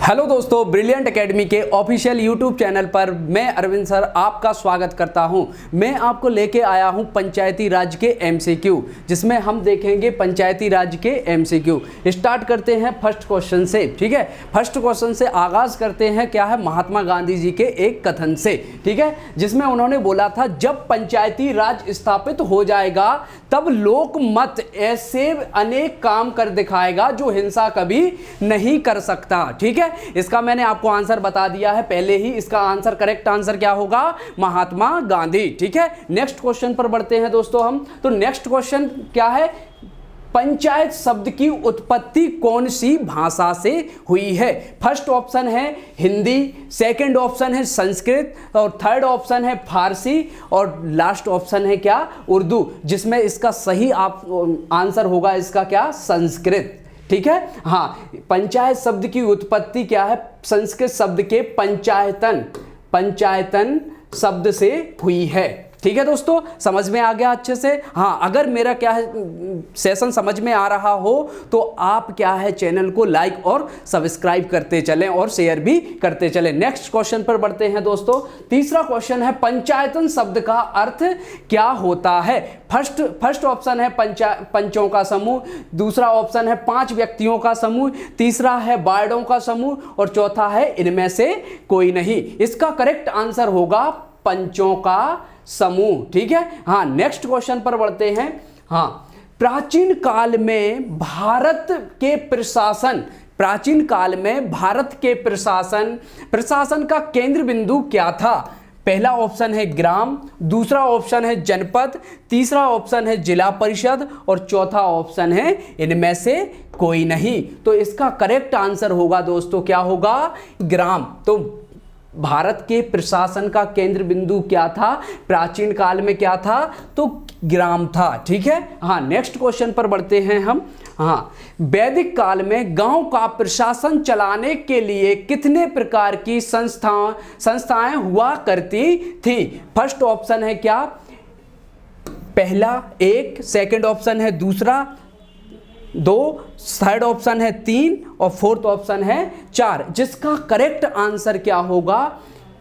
Hello दोस्तों, brilliant academy के official YouTube channel पर मैं अरविंद सर आपका स्वागत करता हूं। मैं आपको लेके आया हूं पंचायती राज के एमसीक्यू, जिसमें हम देखेंगे पंचायती राज के एमसीक्यू। स्टार्ट करते हैं फर्स्ट क्वेश्चन से। ठीक है, फर्स्ट क्वेश्चन से आगाज करते हैं। क्या है? महात्मा गांधी जी के एक कथन से। ठीक है, जिसमें उन्होंने बोला था जब पंचायती राज स्थापित हो जाएगा तब लोकमत ऐसे अनेक काम कर दिखाएगा जो हिंसा कभी नहीं कर सकता। ठीक है, इसका मैंने आपको आंसर बता दिया है पहले ही। इसका आंसर, करेक्ट आंसर क्या होगा? महात्मा गांधी। ठीक है, नेक्स्ट क्वेश्चन पर बढ़ते हैं दोस्तों हम। तो नेक्स्ट क्वेश्चन क्या है? पंचायत शब्द की उत्पत्ति कौन सी भाषा से हुई है? फर्स्ट ऑप्शन है हिंदी, सेकंड ऑप्शन है संस्कृत, और थर्ड ऑप्शन है फारसी, और लास्ट ऑप्शन है क्या? उर्दू। जिसमें इसका सही आंसर होगा इसका क्या? संस्कृत। ठीक है, हाँ, पंचायत शब्द की उत्पत्ति क्या है? संस्कृत शब्द के पंचायतन शब्द से हुई है। ठीक है दोस्तों, समझ में आ गया अच्छे से? हाँ, अगर मेरा क्या है सेशन समझ में आ रहा हो तो आप क्या है चैनल को लाइक और सब्सक्राइब करते चलें और शेयर भी करते चलें। नेक्स्ट क्वेश्चन पर बढ़ते हैं दोस्तों। तीसरा क्वेश्चन है पंचायतन शब्द का अर्थ क्या होता है? फर्स्ट ऑप्शन है पंचों का समूह, दूसरा ऑप्शन है 5 व्यक्तियों का समूह, तीसरा है वार्डों का समूह, और चौथा है इनमें से कोई नहीं। इसका करेक्ट आंसर होगा पंचों का समूह। ठीक है, हाँ, नेक्स्ट क्वेश्चन पर बढ़ते हैं। हाँ, प्राचीन काल में भारत के प्रशासन का केंद्र बिंदु क्या था? पहला ऑप्शन है ग्राम, दूसरा ऑप्शन है जनपद, तीसरा ऑप्शन है जिला परिषद, और चौथा ऑप्शन है इनमें से कोई नहीं। तो इसका करेक्ट आंसर होगा दोस्तों क्या होगा? ग्राम। तो भारत के प्रशासन का केंद्र बिंदु क्या था प्राचीन काल में? क्या था? तो ग्राम था। ठीक है, हाँ, नेक्स्ट क्वेश्चन पर बढ़ते हैं हम। हाँ, वैदिक काल में गांव का प्रशासन चलाने के लिए कितने प्रकार की संस्थाएं हुआ करती थी? फर्स्ट ऑप्शन है क्या? पहला 1, सेकंड ऑप्शन है दूसरा 2, थर्ड ऑप्शन है 3, और फोर्थ ऑप्शन है 4। जिसका करेक्ट आंसर क्या होगा?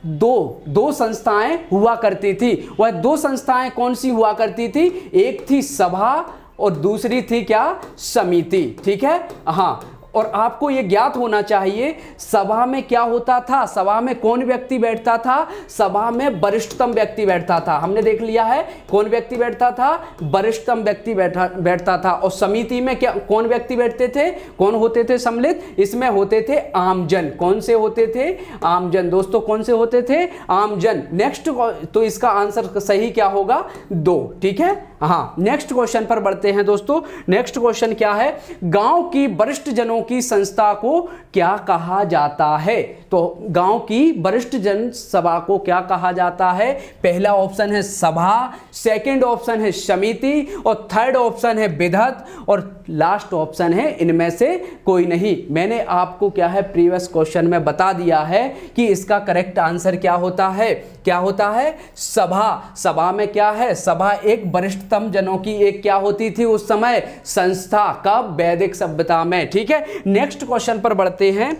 दो संस्थाएं हुआ करती थी। वह 2 संस्थाएं कौन सी हुआ करती थी? एक थी सभा और दूसरी थी क्या? समिति। ठीक है, हाँ, और आपको यह ज्ञात होना चाहिए सभा में क्या होता था, सभा में कौन व्यक्ति बैठता था? सभा में वरिष्ठतम व्यक्ति बैठता था। हमने देख लिया है कौन व्यक्ति बैठता था? वरिष्ठतम व्यक्ति बैठता था। और समिति में क्या कौन व्यक्ति बैठते थे? कौन होते थे सम्मिलित? इसमें होते थे आमजन। कौन से होते थे? आमजन। दोस्तों कौन से होते थे? आमजन। नेक्स्ट, तो इसका आंसर सही क्या होगा? 2। ठीक है, हाँ, नेक्स्ट क्वेश्चन पर बढ़ते हैं दोस्तों। नेक्स्ट क्वेश्चन क्या है? गांव की वरिष्ठ जनों की संस्था को क्या कहा जाता है? तो गांव की वरिष्ठ जन सभा को क्या कहा जाता है? पहला ऑप्शन है सभा, सेकंड ऑप्शन है समिति, और थर्ड ऑप्शन है विधत, और लास्ट ऑप्शन है इनमें से कोई नहीं। मैंने आपको क्या है प्रीवियस क्वेश्चन में बता दिया है कि इसका करेक्ट आंसर क्या होता है? क्या होता है? सभा। सभा में क्या है? सभा एक वरिष्ठतम जनों की एक क्या होती थी उस समय? संस्था। कब? वैदिक सभ्यता में। ठीक है, नेक्स्ट क्वेश्चन पर बढ़ते हैं।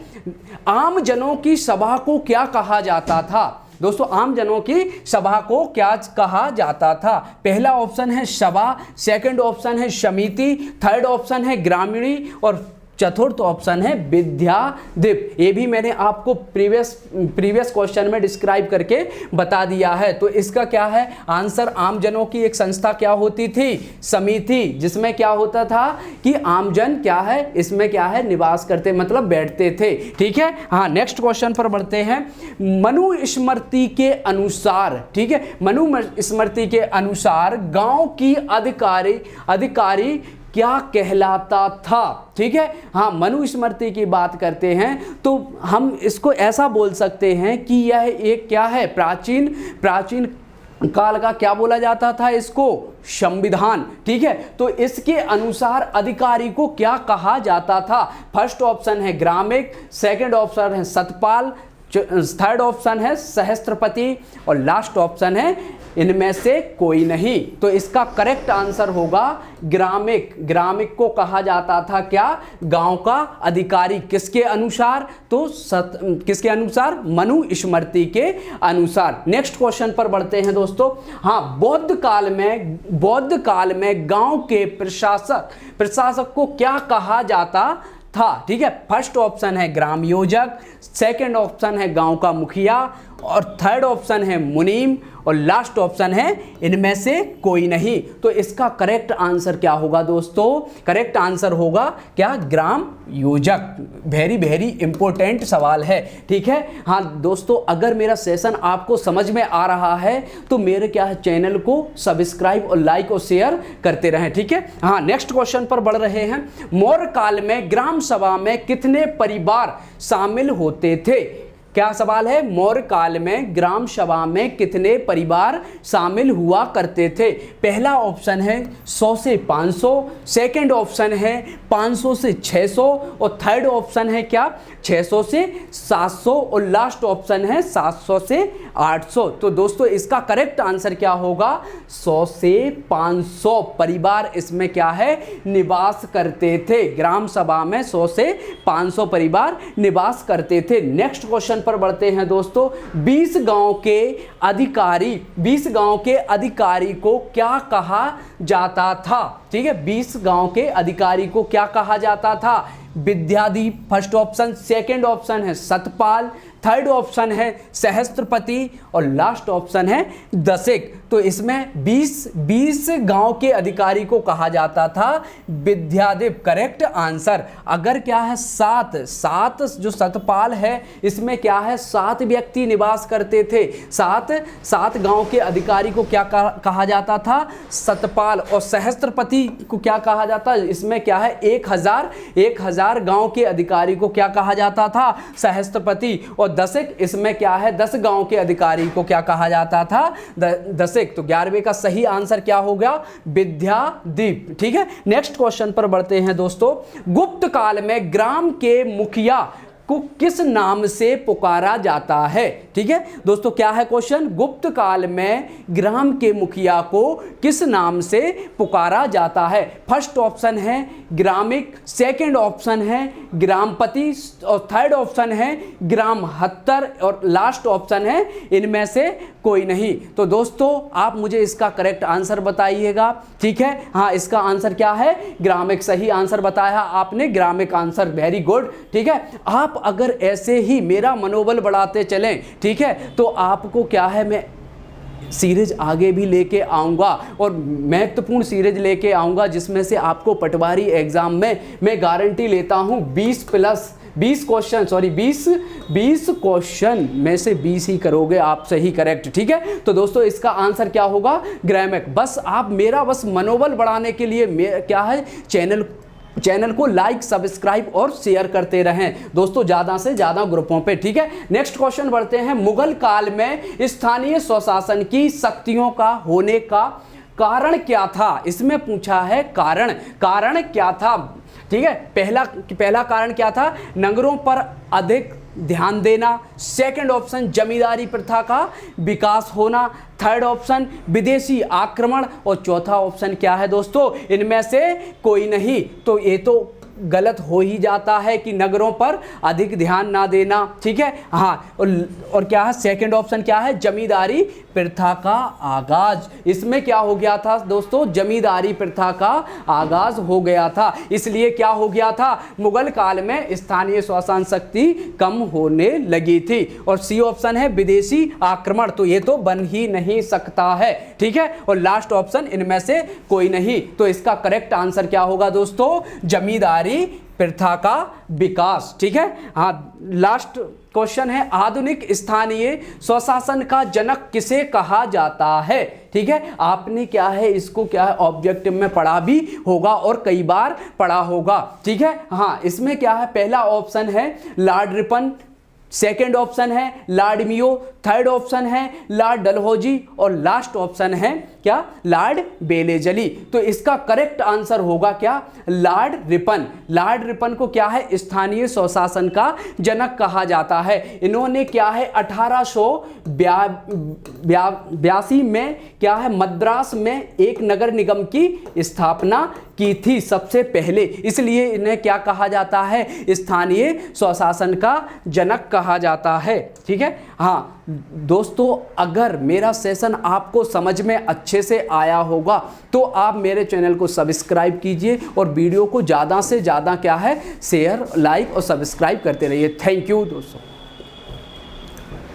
आम जनों की सभा को क्या कहा जाता था? दोस्तों आम जनों की सभा को क्या कहा जाता था? पहला ऑप्शन है सभा, सेकंड ऑप्शन है समिति, थर्ड ऑप्शन है ग्रामीणी, और चतुर्थ ऑप्शन है विद्यादीप। ये भी मैंने आपको प्रीवियस क्वेश्चन में डिस्क्राइब करके बता दिया है। तो इसका क्या है आंसर? आम जनों की एक संस्था क्या होती थी? समिति। जिसमें क्या होता था कि आमजन क्या है इसमें क्या है निवास करते, मतलब बैठते थे। ठीक है, हाँ, नेक्स्ट क्वेश्चन पर बढ़ते हैं। मनुस्मृति के अनुसार, ठीक है, मनुस्मृति के अनुसार गांव की अधिकारी क्या कहलाता था? ठीक है, हाँ, मनुस्मृति की बात करते हैं तो हम इसको ऐसा बोल सकते हैं कि यह एक क्या है? प्राचीन काल का क्या बोला जाता था इसको? संविधान। ठीक है, तो इसके अनुसार अधिकारी को क्या कहा जाता था? फर्स्ट ऑप्शन है ग्रामिक, सेकंड ऑप्शन है सतपाल, थर्ड ऑप्शन है सहस्त्रपति, और लास्ट ऑप्शन है इनमें से कोई नहीं। तो इसका करेक्ट आंसर होगा ग्रामिक। ग्रामिक को कहा जाता था क्या? गांव का अधिकारी। किसके अनुसार? तो किसके अनुसार? मनु स्मृति के अनुसार। नेक्स्ट क्वेश्चन पर बढ़ते हैं दोस्तों। हाँ, बौद्ध काल में गांव के प्रशासक को क्या कहा जाता था? ठीक है, फर्स्ट ऑप्शन है ग्राम योजक, सेकंड ऑप्शन है गांव का मुखिया, और थर्ड ऑप्शन है मुनीम, और लास्ट ऑप्शन है इनमें से कोई नहीं। तो इसका करेक्ट आंसर क्या होगा दोस्तों? करेक्ट आंसर होगा क्या? ग्राम योजक। वेरी वेरी इंपॉर्टेंट सवाल है। ठीक है, हाँ दोस्तों, अगर मेरा सेशन आपको समझ में आ रहा है तो मेरे क्या है, चैनल को सब्सक्राइब और लाइक और शेयर करते रहें। ठीक है, हाँ नेक्स्ट क्वेश्चन पर बढ़ रहे हैं। मौर्य काल में ग्राम सभा में कितने परिवार शामिल होते थे? क्या सवाल है? मौर्य काल में ग्राम सभा में कितने परिवार शामिल हुआ करते थे? पहला ऑप्शन है 100 से 500, सेकंड ऑप्शन है 500 से 600, और थर्ड ऑप्शन है क्या? 600 से 700, और लास्ट ऑप्शन है 700 से 800। तो दोस्तों इसका करेक्ट आंसर क्या होगा? 100 से 500 परिवार इसमें क्या है, निवास करते थे। ग्राम सभा में 100 से 500 परिवार निवास करते थे। नेक्स्ट क्वेश्चन पर बढ़ते हैं दोस्तों। 20 गांव के अधिकारी को क्या कहा जाता था? ठीक है, 20 गांव के अधिकारी को क्या कहा जाता था? विद्याधीप फर्स्ट ऑप्शन, सेकंड ऑप्शन है सतपाल, थर्ड ऑप्शन है सहस्त्रपति, और लास्ट ऑप्शन है दशक। तो इसमें 20 गांव के अधिकारी को कहा जाता था विद्याधीप। Correct answer. अगर क्या है, 7 जो सतपाल है इसमें क्या है, 7 व्यक्ति निवास करते थे। 7 गांव के अधिकारी को क्या कहा जाता था? सतपाल। और सहस्त्रपति को क्या कहा जाता है? इसमें क्या है, 1000 गांव के अधिकारी को क्या कहा जाता था? सहस्त्रपति। और दशक, इसमें क्या है, 10 गांव के अधिकारी को क्या कहा जाता था? दशक। तो 11वें का सही आंसर क्या हो गया? विद्याधीप। ठीक है, नेक्स्ट क्वेश्चन पर बढ़ते हैं दोस्तों। गुप्त काल में ग्राम के मुखिया को किस नाम से पुकारा जाता है? ठीक है दोस्तों, क्या है क्वेश्चन? गुप्त काल में ग्राम के मुखिया को किस नाम से पुकारा जाता है? फर्स्ट ऑप्शन है ग्रामिक, सेकंड ऑप्शन है ग्रामपति, और थर्ड ऑप्शन है ग्राम हत्तर, और लास्ट ऑप्शन है इनमें से कोई नहीं। तो दोस्तों आप मुझे इसका करेक्ट आंसर बताइएगा। ठीक है, हाँ इसका आंसर क्या है? ग्रामिक। सही आंसर बताया आपने, ग्रामिक आंसर। Very good. ठीक है, आप अगर ऐसे ही मेरा मनोबल बढ़ाते चलें, ठीक है, तो आपको क्या है, मैं सीरीज आगे भी लेके आऊँगा, और महत्वपूर्ण सीरीज लेके आऊँगा जिसमें से आपको पटवारी एग्जाम में मैं गारंटी लेता हूँ 20 क्वेश्चन में से 20 ही करोगे आप सही करेक्ट। ठीक है, तो दोस्तों इसका आंसर क्या होगा? ग्रामिक। बस आप मेरा मनोबल बढ़ाने के लिए क्या है, चैनल को लाइक, सब्सक्राइब और शेयर करते रहें दोस्तों, ज़्यादा से ज़्यादा ग्रुपों पे। ठीक है, नेक्स्ट क्वेश्चन बढ़ते हैं। मुगल काल में स्थानीय स्वशासन की शक्तियों का होने का कारण क्या था? इसमें पूछा है कारण क्या था? ठीक है, पहला कारण क्या था? नगरों पर अधिक ध्यान देना, सेकंड ऑप्शन जमींदारी प्रथा का विकास होना, थर्ड ऑप्शन विदेशी आक्रमण, और चौथा ऑप्शन क्या है दोस्तों? इनमें से कोई नहीं। तो ये तो गलत हो ही जाता है कि नगरों पर अधिक ध्यान ना देना। ठीक है, हाँ, और क्या है सेकंड ऑप्शन? क्या है? जमींदारी प्रथा का आगाज। इसमें क्या हो गया था दोस्तों? जमींदारी प्रथा का आगाज हो गया था। इसलिए क्या हो गया था? मुगल काल में स्थानीय शासन शक्ति कम होने लगी थी। और सी ऑप्शन है विदेशी आक्रमण। तो ये तो बन ही नहीं सकता है। ठीक है, और लास्ट ऑप्शन इनमें से कोई नहीं। तो इसका करेक्ट आंसर क्या होगा दोस्तों? जमींदारी प्रथा का विकास। ठीक है, हाँ लास्ट क्वेश्चन है। आधुनिक स्थानीय स्वशासन का जनक किसे कहा जाता है? ठीक है, आपने क्या है इसको क्या है ऑब्जेक्टिव में पढ़ा भी होगा और कई बार पढ़ा होगा। ठीक है, हाँ इसमें क्या है, पहला ऑप्शन है लॉर्ड रिपन, सेकेंड ऑप्शन है लॉर्ड मियो, थर्ड ऑप्शन है लॉर्ड डलहौजी, और लास्ट ऑप्शन है क्या, लॉर्ड बेलेजली। तो इसका करेक्ट आंसर होगा क्या, लॉर्ड रिपन। लॉर्ड रिपन को क्या है, स्थानीय स्वशासन का जनक कहा जाता है। इन्होंने क्या है 1882 में क्या है मद्रास में एक नगर निगम की स्थापना की थी सबसे पहले, इसलिए इन्हें क्या कहा जाता है, स्थानीय स्वशासन का जनक कहा जाता है। ठीक है। हाँ दोस्तों, अगर मेरा सेशन आपको समझ में अच्छे से आया होगा तो आप मेरे चैनल को सब्सक्राइब कीजिए और वीडियो को ज़्यादा से ज़्यादा क्या है शेयर, लाइक और सब्सक्राइब करते रहिए। थैंक यू दोस्तों।